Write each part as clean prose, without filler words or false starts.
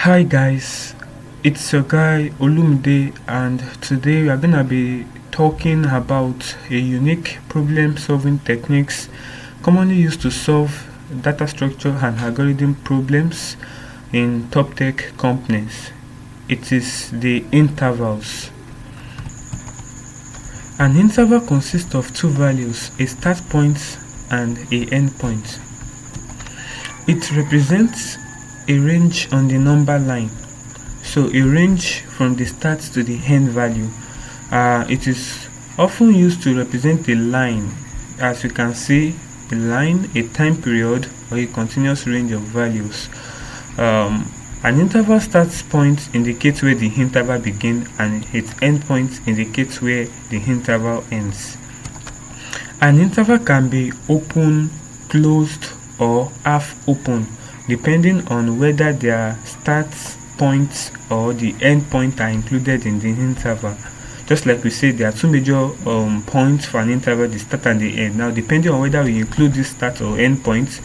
Hi guys, it's your guy Olumide, and today we are gonna be talking about a unique problem solving techniques commonly used to solve data structure and algorithm problems in top tech companies. It is the intervals. An interval consists of two values, a start point and a end point. It represents a range on the number line, so a range from the start to the end value. It is often used to represent a line, as you can see, a line, a time period, or a continuous range of values. An interval start point indicates where the interval begins, and its end point indicates where the interval ends. An interval can be open, closed, or half open, depending on whether their start points or the end point are included in the interval. Just like we said, there are two major points for an interval, the start and the end. Now, depending on whether we include this start or end points,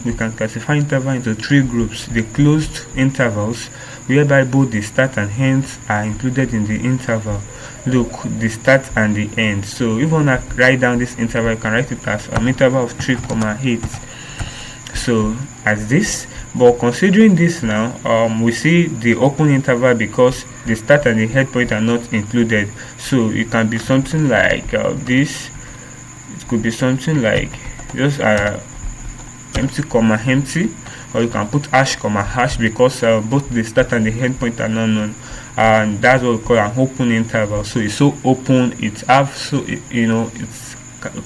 we can classify interval into three groups: the closed intervals, whereby both the start and ends are included in the interval. Look, the start and the end. So if you want to write down this interval, you can write it as an interval of 3,8. So as this, but considering this now, we see the open interval because the start and the head point are not included. So it can be something like this. It could be something like just empty comma empty, or you can put hash comma hash because both the start and the end point are not known, and that's what we call an open interval. So it's so open, it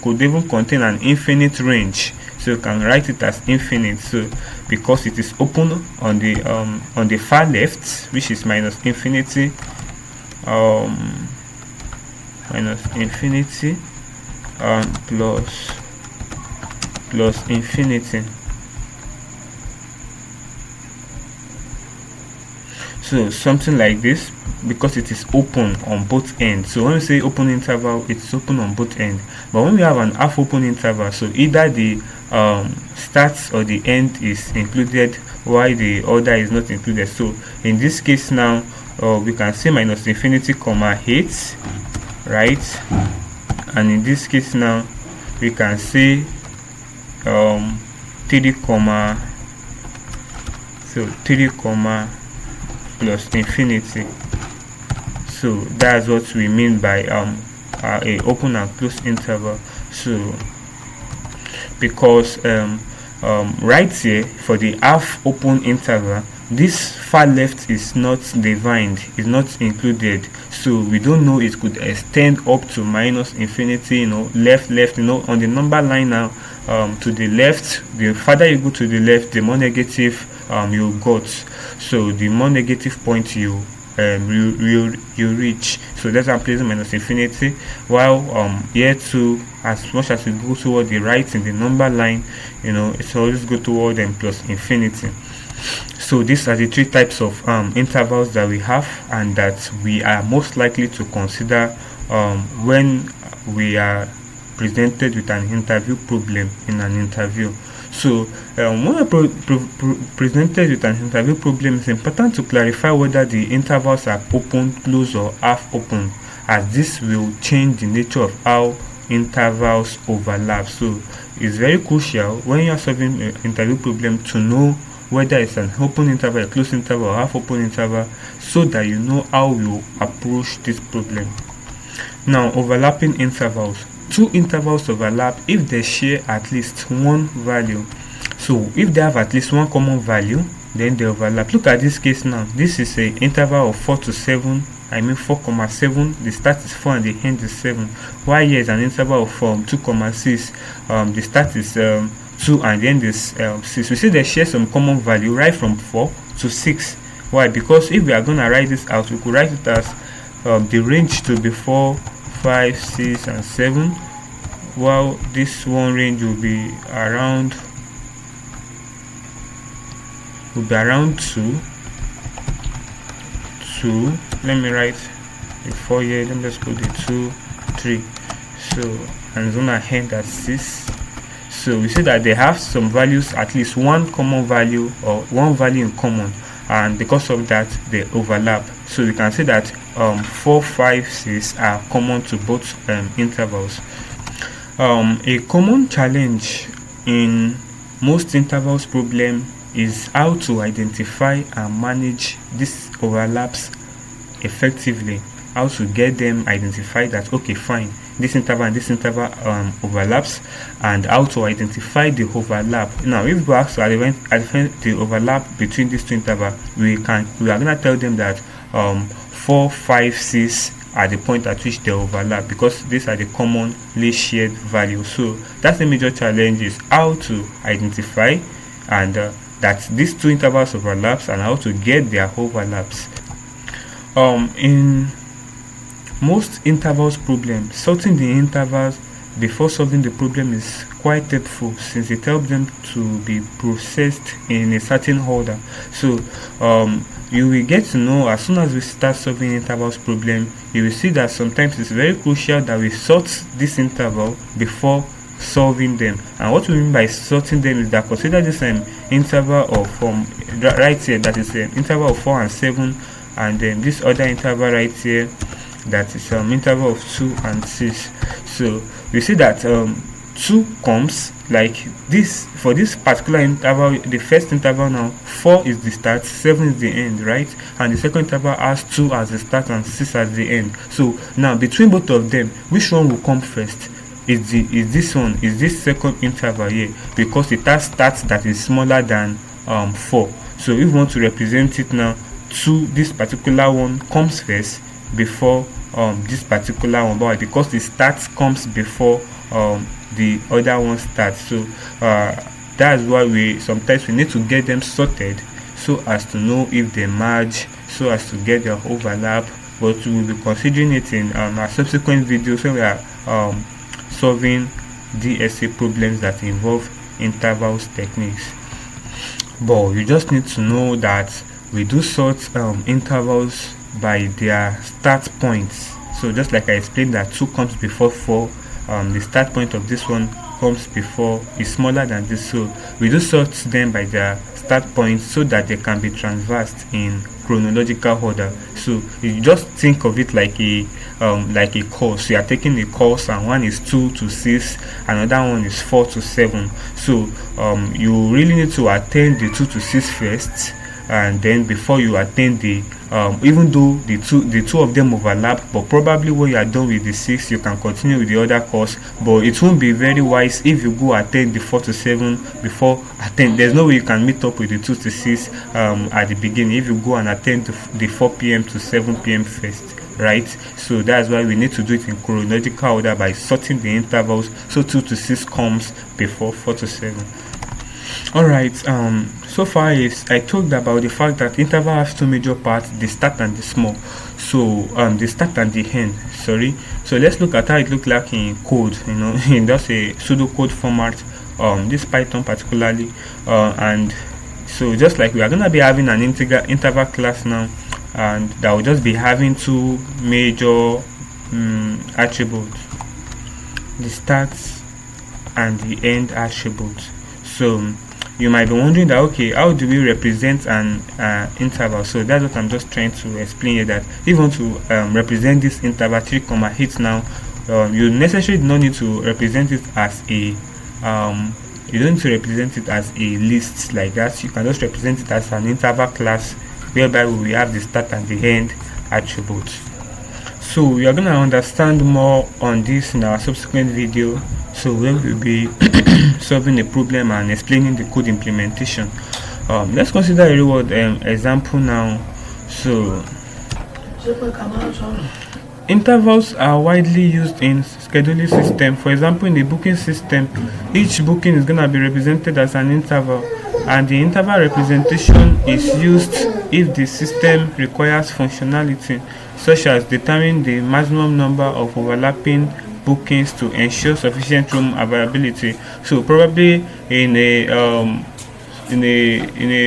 could even contain an infinite range. So you can write it as infinite. So because it is open on the far left, which is minus infinity, plus infinity. So something like this, because it is open on both ends. So when we say open interval, it's open on both ends. But when we have an half open interval, so either the start or the end is included while the other is not included. So in this case now, we can say minus infinity comma 8, right? And in this case now, we can say 3 comma plus infinity. So that's what we mean by a open and closed interval. So because right here for the half open interval, this far left is not defined, is not included, so we don't know. It could extend up to minus infinity, left, on the number line now. To the left, the farther you go to the left, the more negative you got. So the more negative point you reach. So that's I'm placing minus infinity, while here too, as much as we go toward the right in the number line, it's always go toward plus infinity. So these are the three types of intervals that we have, and that we are most likely to consider when we are presented with an interview problem in an interview. So when we're presented with an interview problem, it's important to clarify whether the intervals are open, closed, or half open, as this will change the nature of how intervals overlap. So it's very crucial when you are solving an interview problem to know whether it's an open interval, a closed interval, or half open interval, so that you know how you approach this problem. Now, overlapping intervals. Two intervals overlap if they share at least one value. So if they have at least one common value, then they overlap. Look at this case now. This is an interval of 4 to 7. 4,7. The start is 4 and the end is 7. While here is an interval of 2,6. The start is 2 and the end is 6. We see they share some common value right from 4 to 6. Why? Because if we are going to write this out, we could write it as the range to be 4, 5, 6, and 7, while this one range will be around 2. Let me write the 4 here. Let me just put the 2, 3. So, and it's gonna end at 6. So we say that they have some values, at least one common value or one value in common, and because of that they overlap. So you can see that 4, 5, 6 are common to both intervals. A common challenge in most intervals problem is how to identify and manage these overlaps effectively, how to get them identified that okay fine, this interval and this interval overlaps, and how to identify the overlap. Now if we have to identify the overlap between these two intervals, we are going to tell them that 4, 5, 6 are the point at which they overlap, because these are the commonly shared values. So that's the major challenge, is how to identify and that these two intervals overlaps and how to get their overlaps. In most intervals problem, sorting the intervals before solving the problem is quite helpful, since it helps them to be processed in a certain order. So you will get to know, as soon as we start solving intervals problem, you will see that sometimes it's very crucial that we sort this interval before solving them. And what we mean by sorting them is that consider this interval of right here, that is an interval of 4 and 7, and then this other interval right here, that is interval of 2 and 6. So you see that 2 comes like this for this particular interval. The first interval now, 4 is the start, 7 is the end, right? And the second interval has 2 as the start and 6 as the end. So now between both of them, which one will come first? Is this second interval here, because it has stats that is smaller than 4. So if we want to represent it now, this particular one comes first before this particular one, but because the start comes before the other one starts. So that's why we sometimes need to get them sorted so as to know if they merge, so as to get their overlap. But we will be considering it in our subsequent videos when we are solving DSA problems that involve intervals techniques. But you just need to know that we do sort intervals by their start points. So just like I explained that 2 comes before 4, the start point of this one comes before, is smaller than this, so we do sort them by their start points so that they can be transversed in chronological order. So you just think of it like a course. You are taking a course, and one is 2 to 6, another one is 4 to 7. So you really need to attend the 2 to 6 first, and then before you attend the even though the two of them overlap, but probably when you are done with the 6, you can continue with the other course. But it won't be very wise if you go attend the 4 to 7 before attend. There's no way you can meet up with the 2 to 6 at the beginning if you go and attend the 4 p.m. to 7 p.m. first, right? So that's why we need to do it in chronological order by sorting the intervals, so 2 to 6 comes before 4 to 7. Alright, so far I talked about the fact that interval has 2 major parts, the start and the small. So the start and the end, sorry. So let's look at how it looks like in code, in just a pseudocode format, this Python particularly, and so just like we are going to be having an interval class now, and that will just be having 2 major attributes, the start and the end attributes. So you might be wondering that, okay, how do we represent an interval? So that's what I'm just trying to explain here, that if you want to represent this interval 3,8 now, you necessarily do not need to represent it as a you don't need to represent it as a list like that. You can just represent it as an interval class, whereby we have the start and the end attributes. So we are going to understand more on this in our subsequent video, so we will be solving a problem and explaining the code implementation. Let's consider a real world example now. So intervals are widely used in scheduling system. For example, in the booking system, each booking is going to be represented as an interval, and the interval representation is used if the system requires functionality such as determining the maximum number of overlapping bookings to ensure sufficient room availability. So probably in a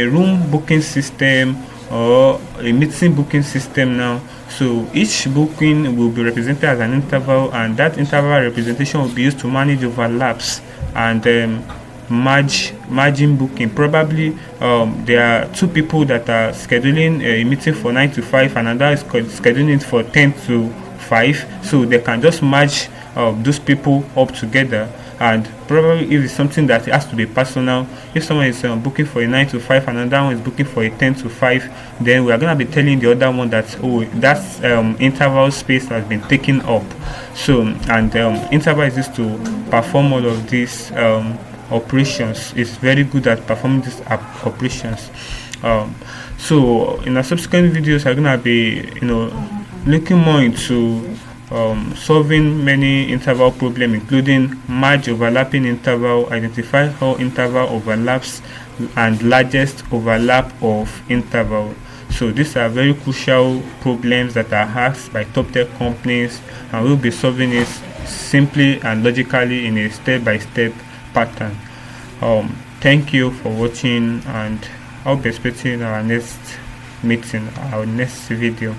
room booking system or a meeting booking system now, so each booking will be represented as an interval, and that interval representation will be used to manage overlaps and merging booking. Probably there are two people that are scheduling a meeting for 9 to 5 and another is scheduling it for 10 to 5, so they can just merge those people up together. And probably if it's something that has to be personal, if someone is booking for a 9 to 5 and another one is booking for a 10 to 5, then we are going to be telling the other one that, oh, that's interval space has been taken up. So, and interval is used to perform all of these operations. It's very good at performing these operations. So in our subsequent videos, I'm going to be looking more into solving many interval problems, including merge overlapping interval, identify how interval overlaps, and largest overlap of interval. So these are very crucial problems that are asked by top tech companies, and we'll be solving it simply and logically in a step-by-step pattern. Thank you for watching, and I'll be expecting our next meeting, our next video.